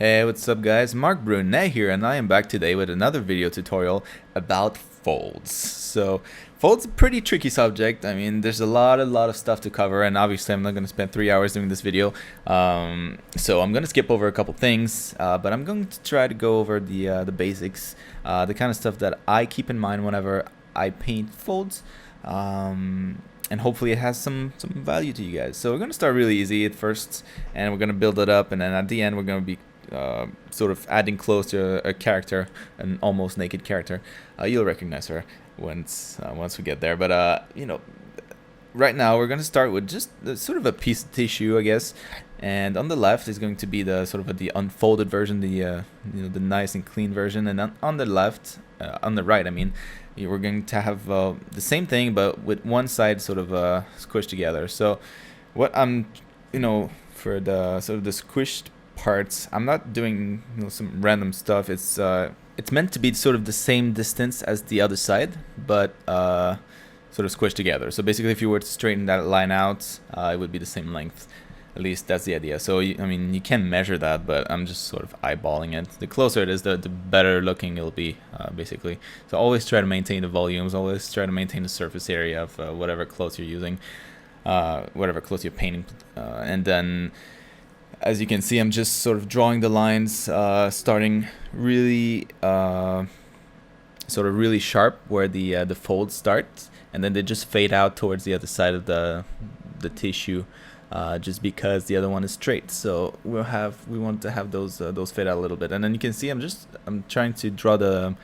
Hey, what's up guys? Marc Brunet here, and I am back today with another video tutorial about folds. So, folds a pretty tricky subject. I mean, there's a lot of stuff to cover, and obviously I'm not going to spend 3 hours doing this video. So I'm going to skip over a couple things, but I'm going to try to go over the basics, the kind of stuff that I keep in mind whenever I paint folds. And hopefully it has some value to you guys. So we're going to start really easy at first, and we're going to build it up, and then at the end we're going to be sort of adding close to a character, an almost naked character. You'll recognize her once we get there. But you know, right now we're going to start with just sort of a piece of tissue, I guess. And on the left is going to be the sort of the unfolded version, the you know, the nice and clean version. And on the left, on the right, I mean, we're going to have the same thing, but with one side sort of squished together. So what I'm, for the sort of the squished parts, I'm not doing some random stuff. It's meant to be sort of the same distance as the other side, but sort of squished together. So basically, if you were to straighten that line out, it would be the same length. At least that's the idea. So I mean, you can measure that, but I'm just sort of eyeballing it. The closer it is, the better looking it'll be, basically. So always try to maintain the volumes. Always try to maintain the surface area of whatever clothes you're using, whatever clothes you're painting, and then, as you can see, I'm just sort of drawing the lines, starting really sort of really sharp where the folds start, and then they just fade out towards the other side of the tissue. Just because the other one is straight, so we want to have those fade out a little bit, and then you can see I'm trying to draw the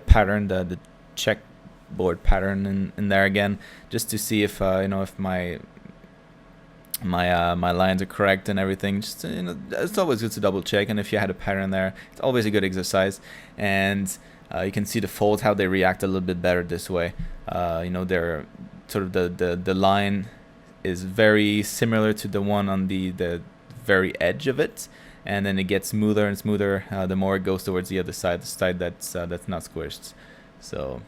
pattern, the checkboard pattern in there again, just to see if if my lines are correct and everything. Just it's always good to double check, and if you had a pattern there, it's always a good exercise. And you can see the folds, how they react a little bit better this way. They're sort of the line is very similar to the one on the very edge of it, and then it gets smoother and smoother the more it goes towards the other side, the side that's not squished. So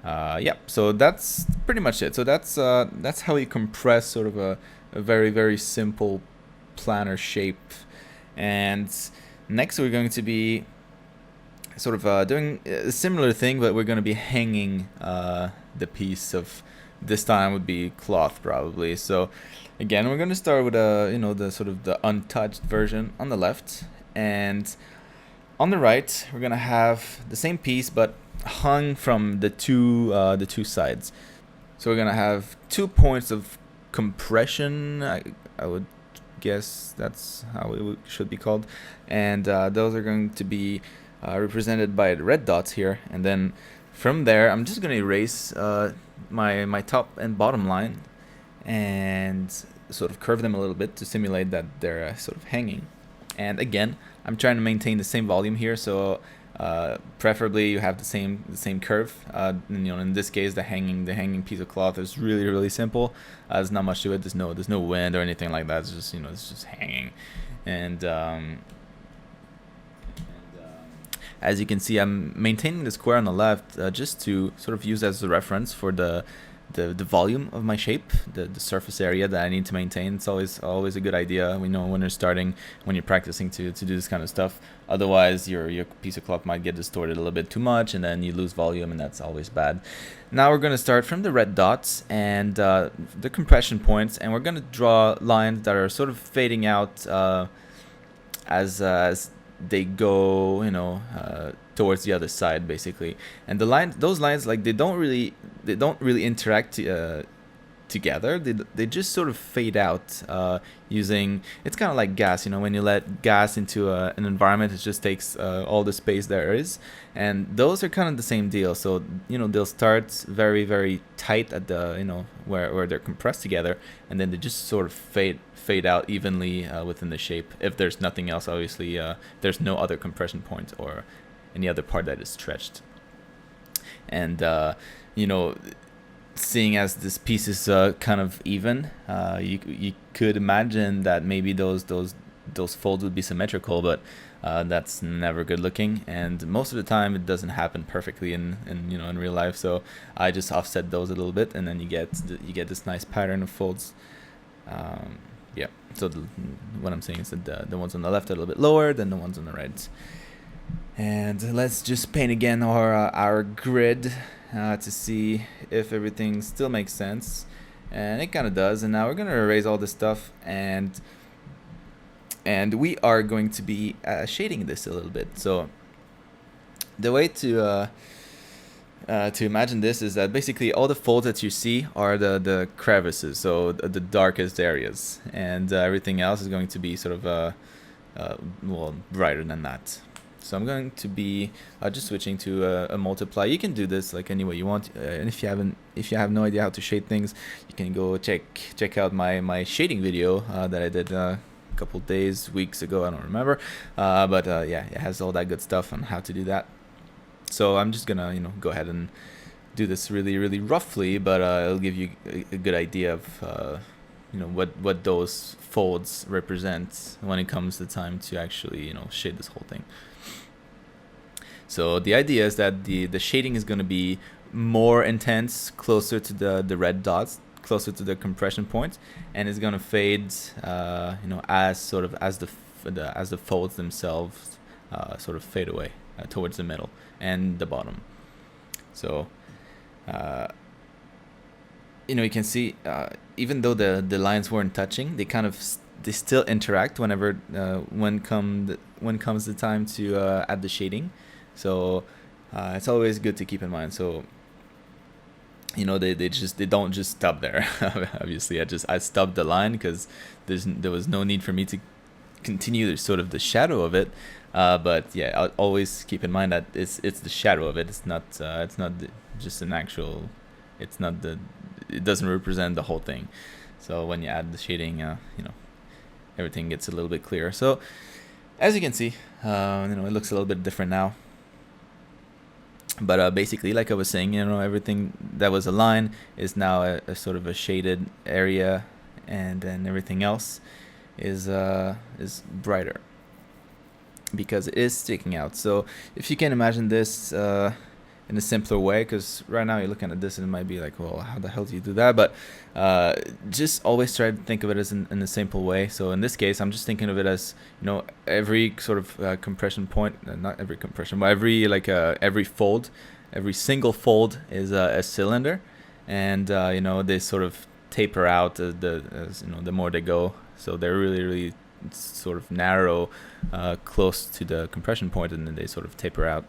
yeah, so that's pretty much it. So that's how you compress sort of a very simple planar shape. And next we're going to be sort of doing a similar thing, but we're going to be hanging the piece of, this time would be cloth probably. So again, we're going to start with the sort of the untouched version on the left, and on the right we're going to have the same piece but hung from the two sides. So we're going to have 2 points of compression, I would guess that's how it should be called, and those are going to be represented by the red dots here. And then from there I'm just going to erase my top and bottom line and sort of curve them a little bit to simulate that they're sort of hanging. And again, I'm trying to maintain the same volume here, so preferably you have the same curve. In this case, the hanging piece of cloth is really simple. There's not much to it. There's no wind or anything like that. It's just it's just hanging. And as you can see, I'm maintaining the square on the left just to sort of use as a reference for the volume of my shape, the surface area that I need to maintain. It's always a good idea, when you're practicing to do this kind of stuff. Otherwise, your piece of cloth might get distorted a little bit too much, and then you lose volume, and that's always bad. Now we're going to start from the red dots and the compression points, and we're going to draw lines that are sort of fading out as they go towards the other side, basically. And those lines, like, they don't really interact together. They just sort of fade out using, it's kind of like gas. When you let gas into an environment, it just takes all the space there is, and those are kind of the same deal. So they'll start very tight at the where they're compressed together, and then they just sort of fade out evenly within the shape. If there's nothing else, obviously, there's no other compression point or any other part that is stretched. And seeing as this piece is kind of even, you could imagine that maybe those folds would be symmetrical, but that's never good looking, and most of the time it doesn't happen perfectly in real life. So I just offset those a little bit, and then you get this nice pattern of folds. yeah. So what I'm saying is that the ones on the left are a little bit lower than the ones on the right. And let's just paint again our grid to see if everything still makes sense. And it kind of does. And now we're going to erase all this stuff, and we are going to be shading this a little bit. So the way to imagine this is that basically all the folds that you see are the crevices, so the darkest areas, and everything else is going to be sort of well, brighter than that. So I'm going to be just switching to a multiply. You can do this like any way you want, and if you have no idea how to shade things, you can go check out my shading video that I did a couple weeks ago. I don't remember, but yeah, it has all that good stuff on how to do that. So I'm just gonna go ahead and do this really roughly, but it'll give you a good idea of what those folds represent when it comes to time to actually shade this whole thing. So the idea is that the shading is going to be more intense, closer to the red dots, closer to the compression point, and it's going to fade, as the folds themselves sort of fade away towards the middle and the bottom. So you can see even though the lines weren't touching, they still interact when comes the time to add the shading. So it's always good to keep in mind. So they don't just stop there. Obviously I stopped the line because there was no need for me to continue the shadow of it, but yeah, I'll always keep in mind that it's the shadow of it. It's not just an actual, it doesn't represent the whole thing. So when you add the shading, everything gets a little bit clearer. So as you can see, it looks a little bit different now. But basically, like I was saying, everything that was a line is now a sort of a shaded area, and then everything else is brighter because it is sticking out. So if you can imagine this in a simpler way, because right now you're looking at this and it might be like, well, how the hell do you do that? But just always try to think of it as in a simple way. So in this case, I'm just thinking of it as every sort of compression point, not every compression, but every fold, every single fold is a cylinder, and they sort of taper out the more they go. So they're really sort of narrow, close to the compression point, and then they sort of taper out.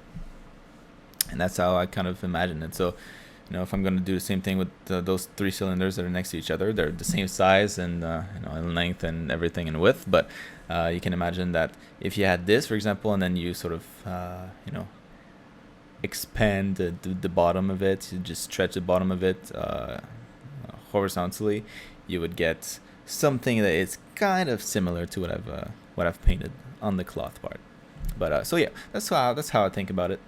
And that's how I kind of imagine it. So, if I'm going to do the same thing with those three cylinders that are next to each other, they're the same size and in length and everything and width. But you can imagine that if you had this, for example, and then you sort of expand the bottom of it, you just stretch the bottom of it horizontally, you would get something that is kind of similar to what I've painted on the cloth part. But so yeah, that's how I think about it.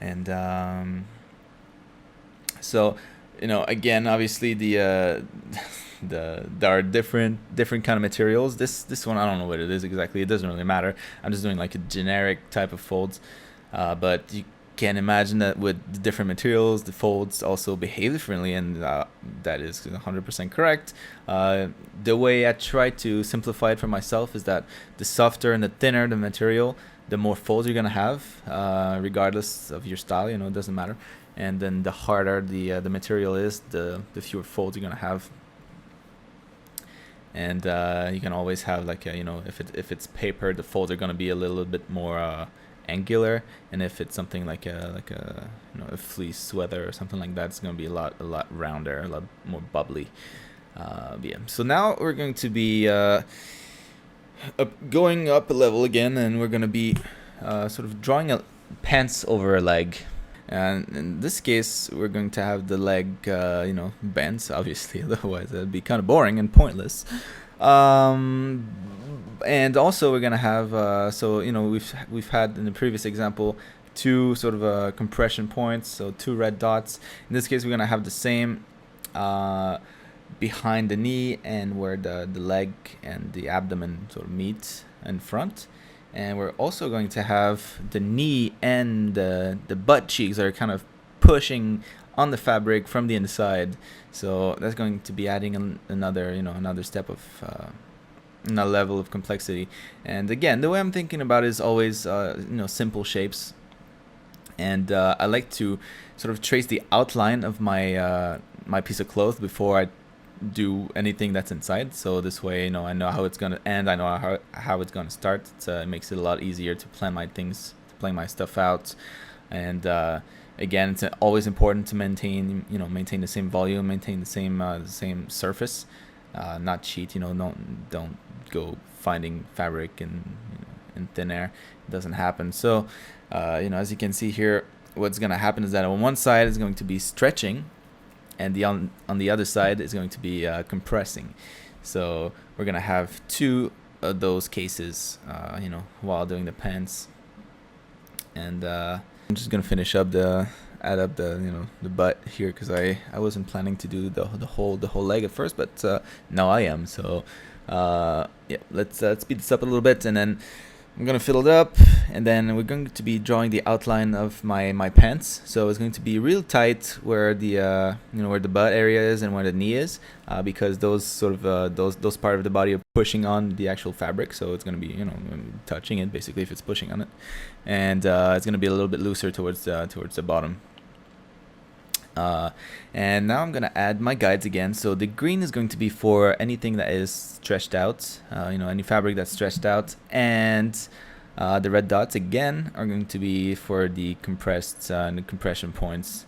And so again, obviously there are different kind of materials. This one, I don't know what it is exactly. It doesn't really matter. I'm just doing like a generic type of folds, but you can imagine that with the different materials, the folds also behave differently, and that is 100% correct. The way I try to simplify it for myself is that the softer and the thinner the material, the more folds you're gonna have, regardless of your style. It doesn't matter. And then the harder the material is, the fewer folds you're gonna have. And you can always have if it's paper, the folds are gonna be a little bit more angular, and if it's something like a fleece sweater or something like that, it's gonna be a lot rounder, a lot more bubbly. Yeah. So now we're going to be going up a level again, and we're gonna be sort of drawing a pants over a leg. And in this case, we're going to have the leg, bent, obviously, otherwise that'd be kind of boring and pointless. And also we're gonna have we've had in the previous example two sort of compression points, so two red dots. In this case, we're gonna have the same behind the knee and where the leg and the abdomen sort of meet in front. And we're also going to have the knee and the butt cheeks are kind of pushing on the fabric from the inside. So that's going to be adding another step of level of complexity. And again, the way I'm thinking about it is always simple shapes, and I like to sort of trace the outline of my my piece of cloth before I do anything that's inside. So this way, I know how it's gonna end. I know how it's gonna start. It makes it a lot easier to plan my things, to plan my stuff out. And again, it's always important to maintain the same volume, maintain the same surface, not cheat. Don't go finding fabric in thin air. It doesn't happen. So as you can see here, what's gonna happen is that on one side is going to be stretching, and on the other side is going to be compressing. So we're gonna have two of those cases, while doing the pants. And I'm just gonna finish up add up the butt here, because I wasn't planning to do the whole leg at first, but now I am. So yeah, let's speed this up a little bit, and then I'm gonna fill it up, and then we're going to be drawing the outline of my pants. So it's going to be real tight where the where the butt area is and where the knee is, because those sort of those part of the body are pushing on the actual fabric. So it's gonna be touching it basically if it's pushing on it, and it's gonna be a little bit looser towards the bottom. And now I'm gonna add my guides again. So the green is going to be for anything that is stretched out, any fabric that's stretched out, and the red dots again are going to be for the compressed the compression points.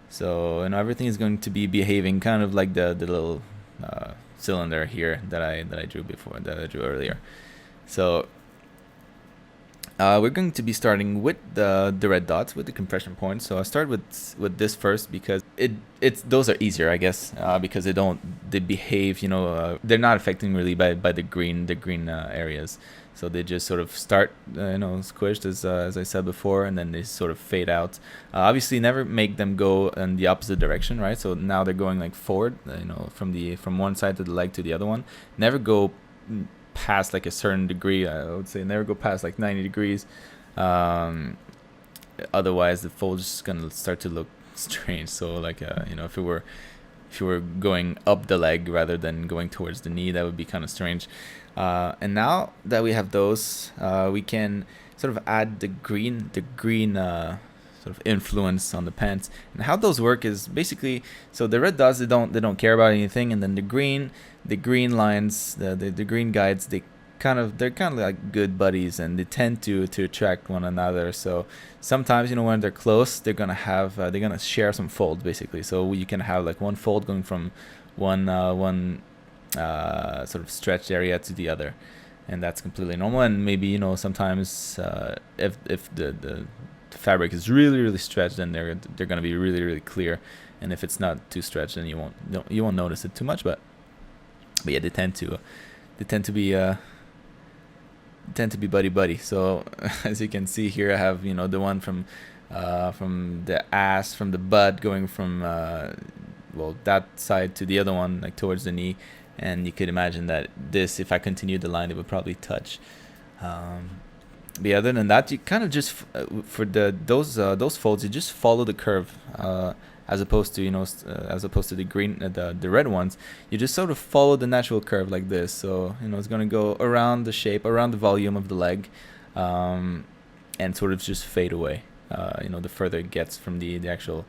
So everything is going to be behaving kind of like the little cylinder here that I drew earlier. So we're going to be starting with the red dots, with the compression points. So I'll start with this first, because those are easier, I guess, because they behave, they're not affecting really by the green areas. So they just sort of start squished, as I said before, and then they sort of fade out. Obviously never make them go in the opposite direction, right? So now they're going like forward, from one side of the leg to the other one. Never go past like a certain degree. I would say never go past like 90 degrees. Otherwise the fold is gonna start to look strange. So like if you were going up the leg rather than going towards the knee, that would be kind of strange. And now that we have those, we can sort of add the green sort of influence on the pants. And how those work is basically, so the red dots, they don't care about anything, and then the green lines, the green guides, they're kind of like good buddies, and they tend to attract one another. So sometimes when they're close, they're gonna share some folds basically. So you can have like one fold going from one sort of stretched area to the other, and that's completely normal. And maybe sometimes if the fabric is really stretched, then they're gonna be really clear, and if it's not too stretched, then you won't notice it too much. But yeah, they tend to be buddy. So as you can see here, I have the one from the ass, from the butt, going from that side to the other one, like towards the knee. And you could imagine that this, if I continued the line, it would probably touch. But other than that, you kind of just for those folds, you just follow the curve, as opposed to the green, the red ones. You just sort of follow the natural curve like this. So it's gonna go around the shape, around the volume of the leg, and sort of just fade away. The further it gets from the actual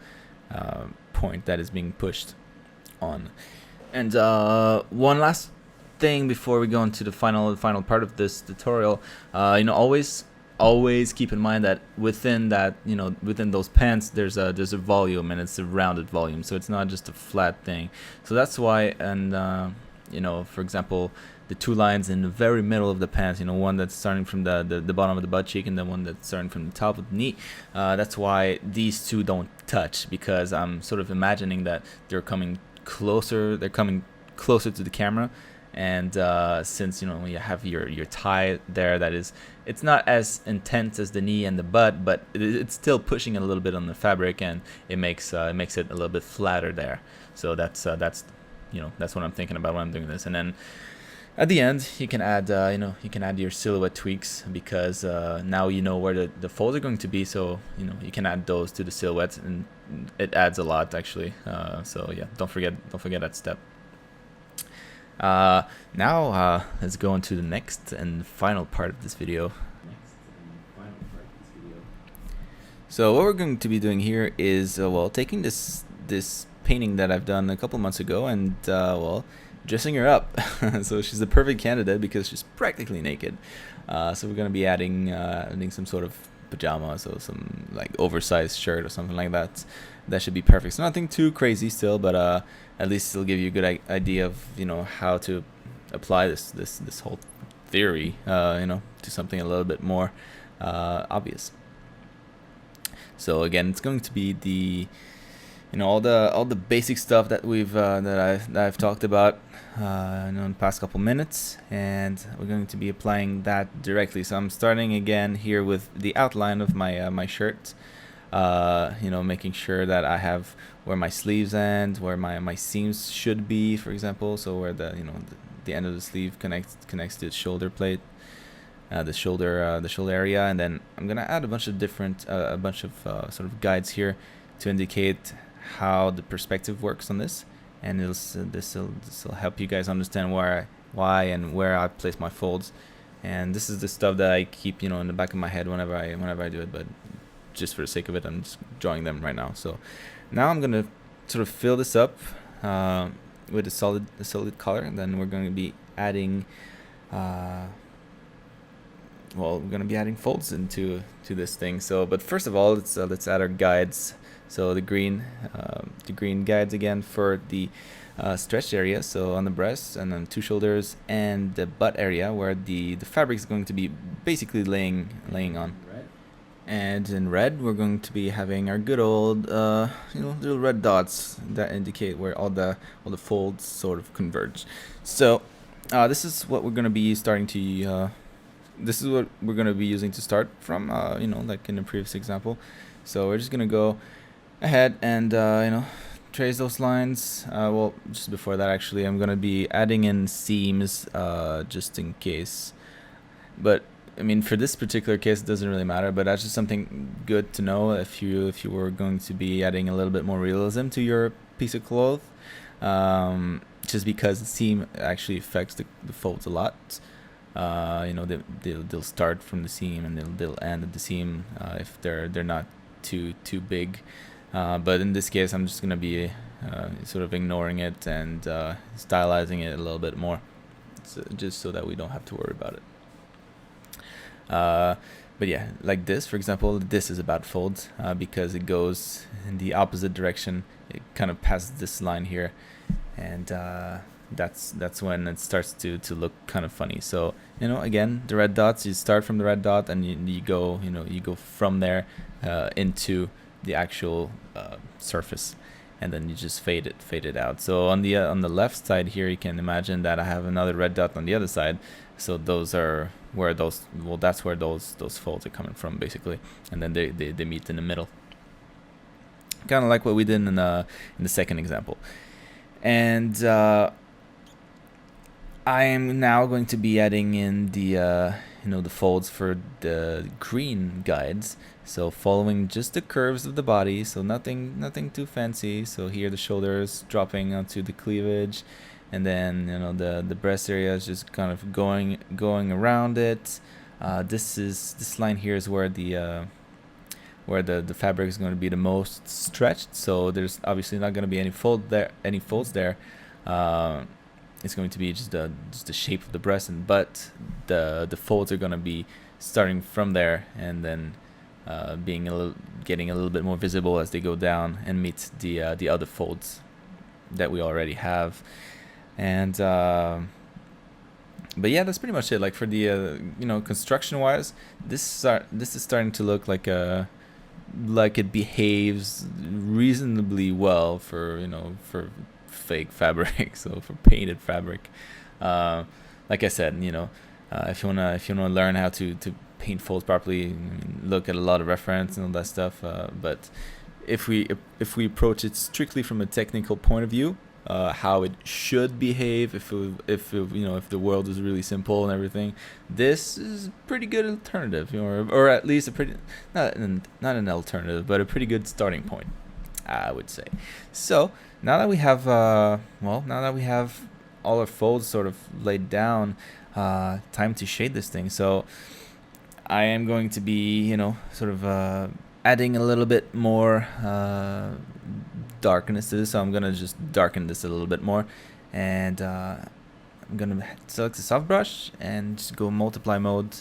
point that is being pushed on. And one last thing before we go into the final part of this tutorial, always keep in mind that within those pants, there's a volume, and it's a rounded volume, so it's not just a flat thing. So that's why, and for example, the two lines in the very middle of the pants, one that's starting from the bottom of the butt cheek, and the one that's starting from the top of the knee, that's why these two don't touch, because I'm sort of imagining that they're coming closer to the camera. And since when you have your tie there, it's not as intense as the knee and the butt, but it's still pushing a little bit on the fabric, and it makes it a little bit flatter there. So that's what I'm thinking about when I'm doing this. And then at the end, you can add your silhouette tweaks, because now you know where the folds are going to be. So you can add those to the silhouette, and it adds a lot actually. So yeah, don't forget that step. Now let's go on to the next and final part of this video. So what we're going to be doing here is well, taking this painting that I've done a couple months ago and well, dressing her up. So she's the perfect candidate because she's practically naked. So we're going to be adding some sort of pajamas or some like oversized shirt or something like that. That should be perfect. So nothing too crazy still, but at least it'll give you a good idea of how to apply this whole theory to something a little bit more obvious. So again, it's going to be the all the basic stuff that I've talked about in the past couple minutes, and we're going to be applying that directly. So I'm starting again here with the outline of my my shirt. Making sure that I have where my sleeves end, where my seams should be, for example. So where the end of the sleeve connects to the shoulder plate. The shoulder area, and then I'm gonna add a bunch of different sort of guides here to indicate how the perspective works on this, and this will help you guys understand why and where I place my folds. And this is the stuff that I keep in the back of my head whenever I do it, but just for the sake of it, I'm just drawing them right now. So now I'm gonna sort of fill this up with a solid color, and then we're going to be adding we're going to be adding folds into this thing. So, but first of all, let's add our guides. So the green guides again for the stretched area. So on the breast and then two shoulders and the butt area where the fabric is going to be basically laying on. And in red, we're going to be having our good old little red dots that indicate where all the folds sort of converge. So this is what we're going to be starting to. This is what we're going to be using to start from, like in the previous example. So we're just going to go ahead and, trace those lines. Well, just before that, actually, I'm going to be adding in seams just in case. But, I mean, for this particular case, it doesn't really matter. But that's just something good to know if you were going to be adding a little bit more realism to your piece of cloth. Just because the seam actually affects the folds a lot. They'll start from the seam and they'll end at the seam if they're not too big. But in this case, I'm just gonna be sort of ignoring it and stylizing it a little bit more, just so that we don't have to worry about it. But yeah, like this, for example, this is about folds because it goes in the opposite direction. It kind of passes this line here, and that's when it starts to look kind of funny. So again, the red dots, you start from the red dot and you go from there into the actual surface, and then you just fade it out. So on the left side here, you can imagine that I have another red dot on the other side. So those are where that's where those folds are coming from basically, and then they meet in the middle, kind of like what we did in the second example. And I am now going to be adding in the the folds for the green guides. So following just the curves of the body, so nothing too fancy. So here the shoulders dropping onto the cleavage, and then the breast area is just kind of going around it. This line here is where the fabric is going to be the most stretched. So there's obviously not going to be any folds there. It's going to be just the shape of the breast and butt. The folds are going to be starting from there and then getting a little bit more visible as they go down and meet the other folds that we already have. And but yeah, that's pretty much it. Like for the construction wise, this is starting to look like it behaves reasonably well for fake fabric. So for painted fabric, like I said, if you wanna learn how to paint folds properly, look at a lot of reference and all that stuff. But if we approach it strictly from a technical point of view, how it should behave, if the world is really simple and everything, this is a pretty good alternative, or at least a pretty not an alternative, but a pretty good starting point, I would say. So now that we have all our folds sort of laid down, time to shade this thing. So I am going to be, you know, sort of adding a little bit more darkness to this. So I'm gonna just darken this a little bit more, and I'm gonna select the soft brush and just go multiply mode.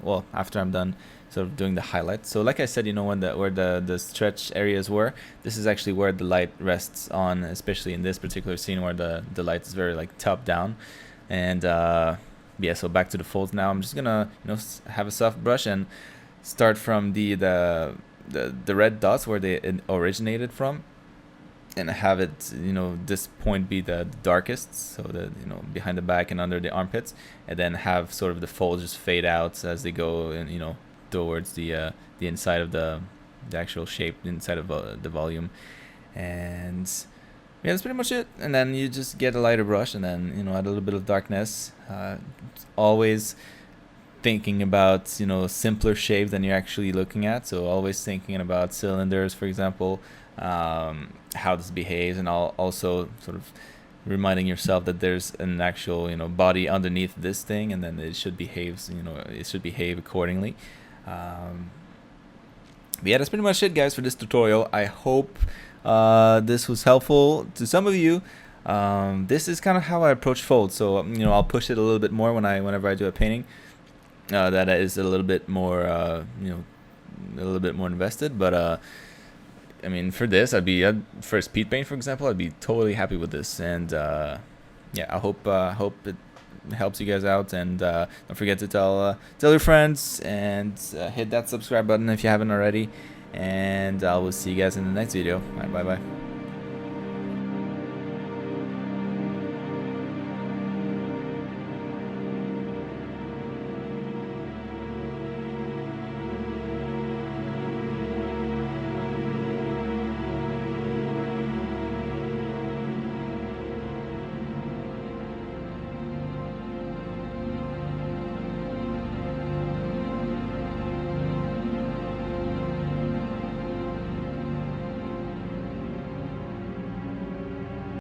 Well, after I'm done sort of doing the highlights. So like I said, you know, when where the stretch areas were, this is actually where the light rests on, especially in this particular scene where the light is very like top down. And yeah, so back to the folds now. I'm just gonna, you know, have a soft brush and start from the red dots where they originated from, and have it, you know, this point be the darkest, so that, you know, behind the back and under the armpits, and then have sort of the folds just fade out as they go, and, you know, towards the inside of the actual shape, inside of the volume. And yeah, that's pretty much it. And then you just get a lighter brush, and then, you know, add a little bit of darkness. Always thinking about, you know, simpler shape than you're actually looking at. So always thinking about cylinders, for example, how this behaves, and also sort of reminding yourself that there's an actual, you know, body underneath this thing, and then it should behave, you know, it should behave accordingly. But yeah, that's pretty much it, guys, for this tutorial. I hope this was helpful to some of you. This is kind of how I approach folds. So, you know, I'll push it a little bit more whenever I do a painting that is a little bit more, you know, a little bit more invested. But I mean, for this, for speed paint, for example, I'd be totally happy with this. And yeah, I hope it helps you guys out. And don't forget to tell your friends, and hit that subscribe button if you haven't already. And I will see you guys in the next video. Bye bye.